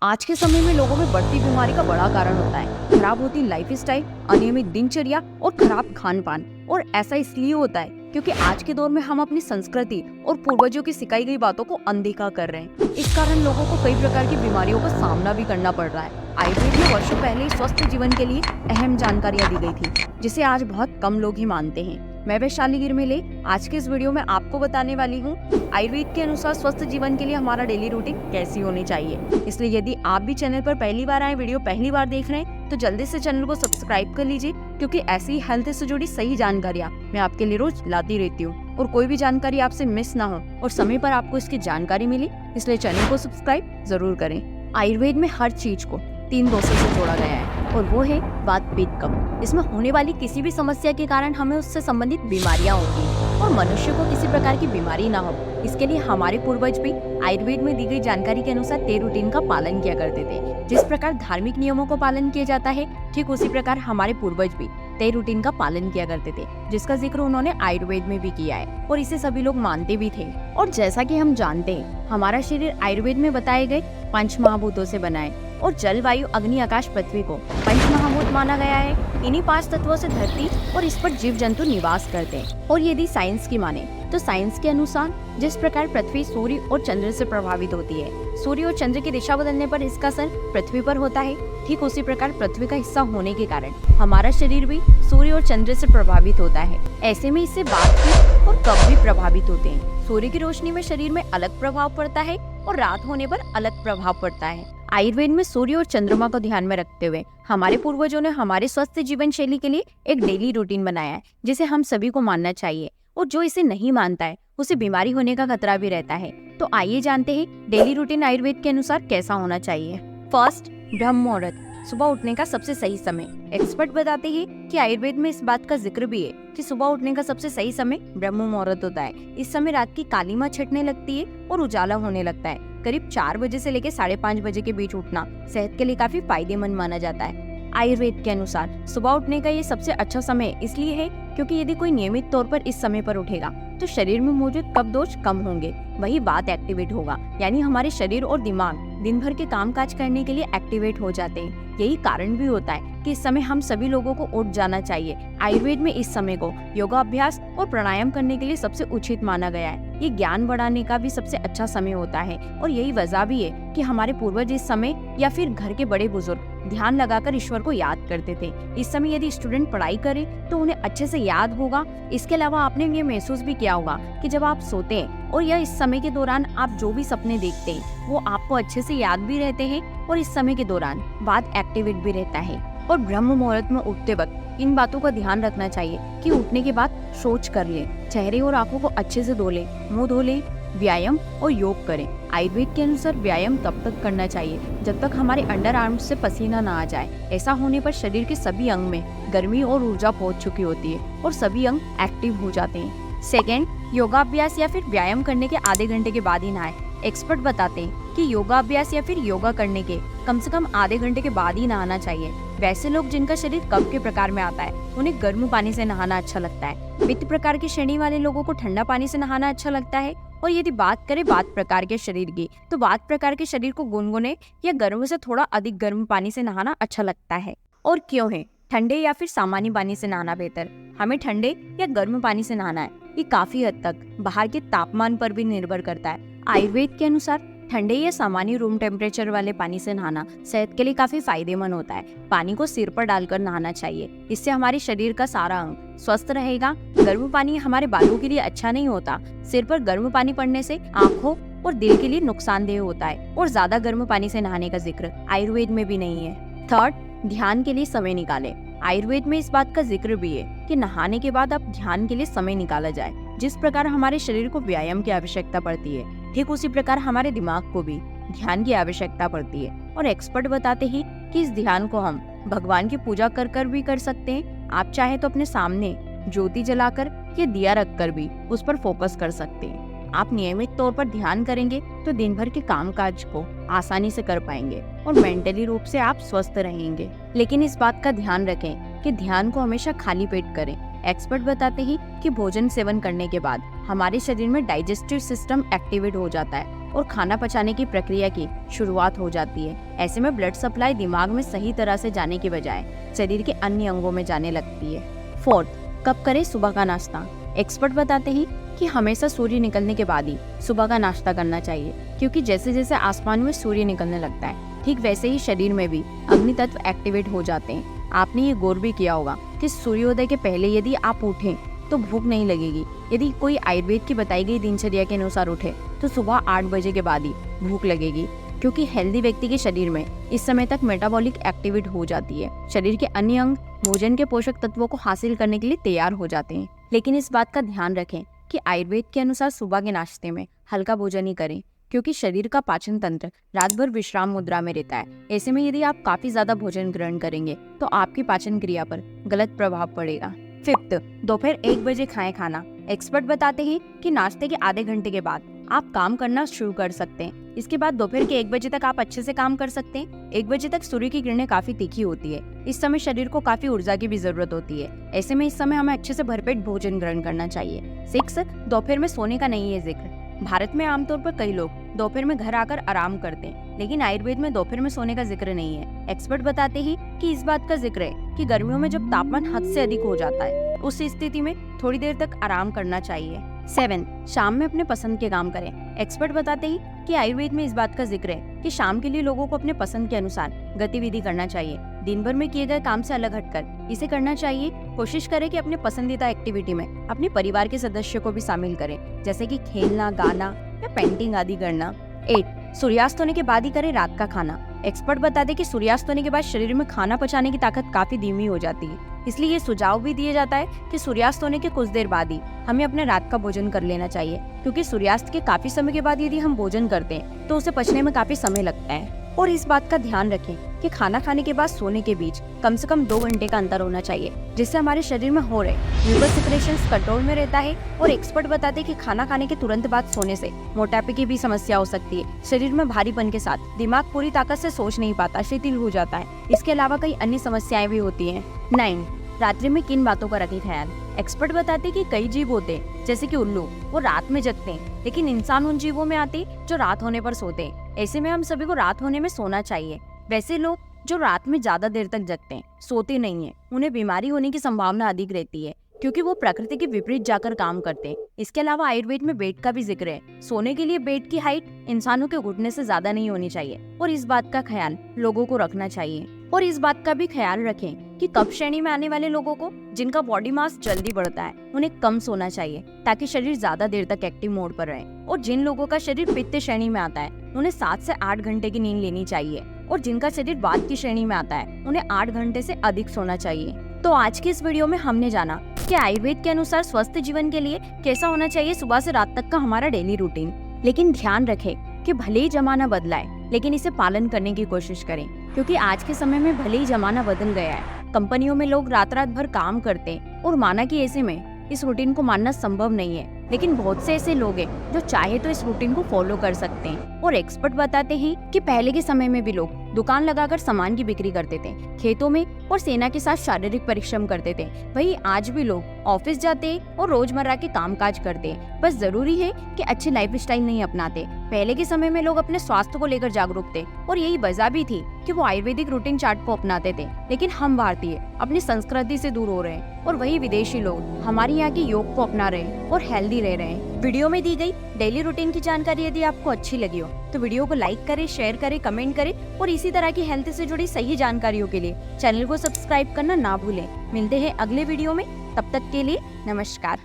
आज के समय में लोगों में बढ़ती बीमारी का बड़ा कारण होता है खराब होती लाइफस्टाइल, अनियमित दिनचर्या और खराब खान पान। और ऐसा इसलिए होता है क्योंकि आज के दौर में हम अपनी संस्कृति और पूर्वजों की सिखाई गई बातों को अनदेखा कर रहे हैं। इस कारण लोगों को कई प्रकार की बीमारियों का सामना भी करना पड़ रहा है। आयुर्वेद में वर्षों पहले स्वस्थ जीवन के लिए अहम जानकारियां दी गई थी, जिसे आज बहुत कम लोग ही मानते हैं। मैं वैशाली गिरमिले आज के इस वीडियो में आपको बताने वाली हूँ आयुर्वेद के अनुसार स्वस्थ जीवन के लिए हमारा डेली रूटीन कैसी होनी चाहिए। इसलिए यदि आप भी चैनल पर पहली बार आए, वीडियो पहली बार देख रहे हैं, तो जल्दी से चैनल को सब्सक्राइब कर लीजिए, क्योंकि ऐसी हेल्थ से जुड़ी सही जानकारियाँ मैं आपके लिए रोज लाती रहती हूँ और कोई भी जानकारी आपसे मिस ना हो और समय पर आपको इसकी जानकारी मिले, इसलिए चैनल को सब्सक्राइब जरूर करें। आयुर्वेद में हर चीज को 3 दोषों से जोड़ा गया है और वो है वात, पित्त, कफ। इसमें होने वाली किसी भी समस्या के कारण हमें उससे संबंधित बीमारियां होंगी और मनुष्य को किसी प्रकार की बीमारी ना हो, इसके लिए हमारे पूर्वज भी आयुर्वेद में दी गई जानकारी के अनुसार तय रूटीन का पालन किया करते थे। जिस प्रकार धार्मिक नियमों का पालन किया जाता है, ठीक उसी प्रकार हमारे पूर्वज भी तय रूटीन का पालन किया करते थे, जिसका जिक्र उन्होंने आयुर्वेद में भी किया है और इसे सभी लोग मानते भी थे। और जैसा कि हम जानते हैं, हमारा शरीर आयुर्वेद में बताए गए 5 महाभूतों से बना है और जल, वायु, अग्नि, आकाश, पृथ्वी को 5 महाभूत माना गया है। इन्हीं 5 तत्वों से धरती और इस पर जीव जंतु निवास करते हैं। और यदि साइंस की माने तो साइंस के अनुसार जिस प्रकार पृथ्वी सूर्य और चंद्र से प्रभावित होती है, सूर्य और चंद्र की दिशा बदलने पर इसका असर पृथ्वी पर होता है, ठीक उसी प्रकार पृथ्वी का हिस्सा होने के कारण हमारा शरीर भी सूर्य और चंद्र से प्रभावित होता है। ऐसे में इससे वात, पित्त और कफ भी प्रभावित होते हैं। सूर्य की रोशनी में शरीर में अलग प्रभाव पड़ता है और रात होने पर अलग प्रभाव पड़ता है। आयुर्वेद में सूर्य और चंद्रमा को ध्यान में रखते हुए हमारे पूर्वजों ने हमारे स्वस्थ जीवन शैली के लिए एक डेली रूटीन बनाया है, जिसे हम सभी को मानना चाहिए। और जो इसे नहीं मानता है, उसे बीमारी होने का खतरा भी रहता है। तो आइए जानते हैं डेली रूटीन आयुर्वेद के अनुसार कैसा होना चाहिए। फर्स्ट, ब्रह्म मुहूर्त, सुबह उठने का सबसे सही समय। एक्सपर्ट बताते हैं कि आयुर्वेद में इस बात का जिक्र भी है कि सुबह उठने का सबसे सही समय ब्रह्म मुहूर्त होता है। इस समय रात की कालीमा छटने लगती है और उजाला होने लगता है। करीब 4 बजे से लेकर 5:30 बजे के बीच उठना सेहत के लिए काफी फायदेमंद माना जाता है। आयुर्वेद के अनुसार सुबह उठने का ये सबसे अच्छा समय इसलिए है क्योंकि यदि कोई नियमित तौर पर इस समय पर उठेगा तो शरीर में मौजूद कफ दोष कम होंगे, वही वात एक्टिवेट होगा, यानी हमारे शरीर और दिमाग दिन भर के कामकाज करने के लिए एक्टिवेट हो जाते हैं। यही कारण भी होता है कि इस समय हम सभी लोगों को उठ जाना चाहिए। आयुर्वेद में इस समय को योगाभ्यास और प्राणायाम करने के लिए सबसे उचित माना गया है। ये ज्ञान बढ़ाने का भी सबसे अच्छा समय होता है और यही वजह भी है कि हमारे पूर्वज इस समय या फिर घर के बड़े बुजुर्ग ध्यान लगाकर ईश्वर को याद करते थे। इस समय यदि स्टूडेंट पढ़ाई करे तो उन्हें अच्छे से याद होगा। इसके अलावा आपने ये महसूस भी किया होगा कि जब आप सोते हैं और या इस समय के दौरान आप जो भी सपने देखते हैं वो आपको अच्छे से याद भी रहते हैं और इस समय के दौरान वात एक्टिवेट भी रहता है। और ब्रह्म मुहूर्त में उठते वक्त इन बातों का ध्यान रखना चाहिए कि उठने के बाद शौच कर ले, चेहरे और आंखों को अच्छे से धो ले, मुंह धो ले, व्यायाम और योग करें। आयुर्वेद के अनुसार व्यायाम तब तक करना चाहिए जब तक हमारे अंडर आर्म्स से पसीना ना आ जाए। ऐसा होने पर शरीर के सभी अंग में गर्मी और ऊर्जा पहुंच चुकी होती है और सभी अंग एक्टिव हो जाते हैं। सेकेंड, योगाभ्यास या फिर व्यायाम करने के आधे घंटे के बाद ही नहाएं। एक्सपर्ट बताते हैं कि योगाभ्यास या फिर योगा करने के कम से कम आधे घंटे के बाद ही नहाना चाहिए। वैसे लोग जिनका शरीर कफ के प्रकार में आता है उन्हें गर्म पानी से नहाना अच्छा लगता है। पित्त प्रकार की श्रेणी वाले लोगों को ठंडा पानी से नहाना अच्छा लगता है। और यदि बात करें वात प्रकार के शरीर की, तो वात प्रकार के शरीर को गुनगुने या गर्म से थोड़ा अधिक गर्म पानी से नहाना अच्छा लगता है। और क्यों है ठंडे या फिर सामान्य पानी से नहाना बेहतर? हमें ठंडे या गर्म पानी से नहाना है, ये काफी हद तक बाहर के तापमान पर भी निर्भर करता है। आयुर्वेद के अनुसार ठंडे या सामान्य रूम टेम्परेचर वाले पानी से नहाना सेहत के लिए काफी फायदेमंद होता है। पानी को सिर पर डालकर नहाना चाहिए, इससे हमारे शरीर का सारा अंग स्वस्थ रहेगा। गर्म पानी हमारे बालों के लिए अच्छा नहीं होता। सिर पर गर्म पानी पड़ने से आंखों और दिल के लिए नुकसानदेह होता है और ज्यादा गर्म पानी से नहाने का जिक्र आयुर्वेद में भी नहीं है। थर्ड, ध्यान के लिए समय निकालें। आयुर्वेद में इस बात का जिक्र भी है कि नहाने के बाद अब ध्यान के लिए समय निकाला जाए। जिस प्रकार हमारे शरीर को व्यायाम की आवश्यकता पड़ती है, ठीक उसी प्रकार हमारे दिमाग को भी ध्यान की आवश्यकता पड़ती है। और एक्सपर्ट बताते हैं कि इस ध्यान को हम भगवान की पूजा कर कर भी कर सकते हैं। आप चाहे तो अपने सामने ज्योति जलाकर या दिया रखकर भी उस पर फोकस कर सकते हैं। आप नियमित तौर पर ध्यान करेंगे तो दिन भर के कामकाज को आसानी से कर पाएंगे और मेंटली रूप से आप स्वस्थ रहेंगे। लेकिन इस बात का ध्यान रखें कि ध्यान को हमेशा खाली पेट करें। एक्सपर्ट बताते हैं कि भोजन सेवन करने के बाद हमारे शरीर में डाइजेस्टिव सिस्टम एक्टिवेट हो जाता है और खाना पचाने की प्रक्रिया की शुरुआत हो जाती है। ऐसे में ब्लड सप्लाई दिमाग में सही तरह से जाने की बजाय शरीर के अन्य अंगों में जाने लगती है। 4, कब करें सुबह का नाश्ता। एक्सपर्ट बताते हैं कि हमेशा सूर्य निकलने के बाद ही सुबह का नाश्ता करना चाहिए, क्योंकि जैसे जैसे आसमान में सूर्य निकलने लगता है, ठीक वैसे ही शरीर में भी अग्नि तत्व एक्टिवेट हो जाते हैं। आपने ये गौर भी किया होगा कि सूर्योदय के पहले यदि आप उठें तो भूख नहीं लगेगी। यदि कोई आयुर्वेद की बताई गई दिनचर्या के अनुसार उठे तो सुबह 8 बजे के बाद ही भूख लगेगी, क्योंकि हेल्दी व्यक्ति के शरीर में इस समय तक मेटाबॉलिक एक्टिवेट हो जाती है। शरीर के अन्य अंग भोजन के पोषक तत्वों को हासिल करने के लिए तैयार हो जाते हैं। लेकिन इस बात का ध्यान रखें कि आयुर्वेद के अनुसार सुबह के नाश्ते में हल्का भोजन ही करें, क्योंकि शरीर का पाचन तंत्र रात भर विश्राम मुद्रा में रहता है। ऐसे में यदि आप काफी ज्यादा भोजन ग्रहण करेंगे तो आपकी पाचन क्रिया पर गलत प्रभाव पड़ेगा। 5, दोपहर 1 बजे खाएं खाना। एक्सपर्ट बताते हैं कि नाश्ते के आधे घंटे के बाद आप काम करना शुरू कर सकते हैं। इसके बाद दोपहर के 1 बजे तक आप अच्छे से काम कर सकते हैं। 1 बजे तक सूर्य की किरणें काफी तीखी होती है। इस समय शरीर को काफी ऊर्जा की भी जरूरत होती है। ऐसे में इस समय हमें अच्छे से भरपेट भोजन ग्रहण करना चाहिए। 6, दोपहर में सोने का नहीं है जिक्र। भारत में आमतौर पर कई लोग दोपहर में घर आकर आराम करते हैं, लेकिन आयुर्वेद में दोपहर में सोने का जिक्र नहीं है। एक्सपर्ट बताते हैं कि इस बात का जिक्र है कि गर्मियों में जब तापमान हद से अधिक हो जाता है, उस स्थिति में थोड़ी देर तक आराम करना चाहिए। 7, शाम में अपने पसंद के काम करें। एक्सपर्ट बताते हैं कि आयुर्वेद में इस बात का जिक्र है कि शाम के लिए लोगों को अपने पसंद के अनुसार गतिविधि करना चाहिए। दिन भर में किए गए काम से अलग हटकर इसे करना चाहिए। कोशिश करें कि अपने पसंदीदा एक्टिविटी में अपने परिवार के सदस्यों को भी शामिल करें, जैसे कि खेलना, गाना या पेंटिंग आदि करना। 8, सूर्यास्त होने के बाद ही करें रात का खाना। एक्सपर्ट बताते कि सूर्यास्त होने के बाद शरीर में खाना पचाने की ताकत काफी धीमी हो जाती है, इसलिए ये सुझाव भी दिया जाता है कि सूर्यास्त होने के कुछ देर बाद ही हमें अपने रात का भोजन कर लेना चाहिए, क्योंकि सूर्यास्त के काफी समय के बाद यदि हम भोजन करते हैं तो उसे पचने में काफी समय लगता है। और इस बात का ध्यान रखें कि खाना खाने के बाद सोने के बीच कम से कम 2 घंटे का अंतर होना चाहिए, जिससे हमारे शरीर में हो रहे म्यूकस सिक्रेशंस कंट्रोल में रहता है। और एक्सपर्ट बताते हैं कि खाना खाने के तुरंत बाद सोने से मोटापे की भी समस्या हो सकती है। शरीर में भारीपन के साथ दिमाग पूरी ताकत से सोच नहीं पाता, शिथिल हो जाता है। इसके अलावा कई अन्य समस्याएं भी होती हैं। 9, रात्रि में किन बातों का रखें ख्याल। एक्सपर्ट बताते हैं कि कई जीव होते हैं, जैसे कि उल्लू, वो रात में जगते हैं, लेकिन इंसान उन जीवों में आते हैं जो रात होने पर सोते हैं। ऐसे में हम सभी को रात होने में सोना चाहिए। वैसे लोग जो रात में ज्यादा देर तक जगते हैं, सोते नहीं है, उन्हें बीमारी होने की संभावना अधिक रहती है, क्योंकि वो प्रकृति के विपरीत जाकर काम करते हैं। इसके अलावा आयुर्वेद में बेड का भी जिक्र है। सोने के लिए बेड की हाइट इंसानों के घुटने से ज्यादा नहीं होनी चाहिए, और इस बात का ख्याल लोगों को रखना चाहिए। और इस बात का भी ख्याल रखें कि कप श्रेणी में आने वाले लोगों को, जिनका बॉडी मास जल्दी बढ़ता है, उन्हें कम सोना चाहिए ताकि शरीर ज्यादा देर तक एक्टिव मोड पर रहे। और जिन लोगों का शरीर पित्त श्रेणी में आता है, उन्हें 7 से 8 घंटे की नींद लेनी चाहिए। और जिनका शरीर वात की श्रेणी में आता है, उन्हें 8 घंटे से अधिक सोना चाहिए। तो आज की इस वीडियो में हमने जाना कि आयुर्वेद के अनुसार स्वस्थ जीवन के लिए कैसा होना चाहिए सुबह से रात तक का हमारा डेली रूटीन। लेकिन ध्यान रखें कि भले ही जमाना बदलाए, लेकिन इसे पालन करने की कोशिश करें, क्योंकि आज के समय में भले ही जमाना बदल गया है, कंपनियों में लोग रात रात भर काम करते हैं, और माना कि ऐसे में इस रूटीन को मानना संभव नहीं है, लेकिन बहुत से ऐसे लोग हैं जो चाहे तो इस रूटीन को फॉलो कर सकते हैं। और एक्सपर्ट बताते हैं कि पहले के समय में भी लोग दुकान लगाकर सामान की बिक्री करते थे, खेतों में और सेना के साथ शारीरिक परिश्रम करते थे। वहीं आज भी लोग ऑफिस जाते हैं और रोजमर्रा के कामकाज करते हैं। बस जरूरी है कि अच्छे लाइफस्टाइल नहीं अपनाते। पहले के समय में लोग अपने स्वास्थ्य को लेकर जागरूक थे, और यही वजह भी थी कि वो आयुर्वेदिक रूटीन चार्ट को अपनाते थे। लेकिन हम भारतीय अपनी संस्कृति से दूर हो रहे हैं, और वही विदेशी लोग हमारे यहाँ के योग को अपना रहे हैं और हेल्दी रह रहे हैं। वीडियो में दी गई डेली रूटीन की जानकारी यदि आपको अच्छी लगी हो तो वीडियो को लाइक करें, शेयर करें, कमेंट करें, और इसी तरह की हेल्थ से जुड़ी सही जानकारियों के लिए चैनल को सब्सक्राइब करना ना भूलें। मिलते हैं अगले वीडियो में, तब तक के लिए नमस्कार।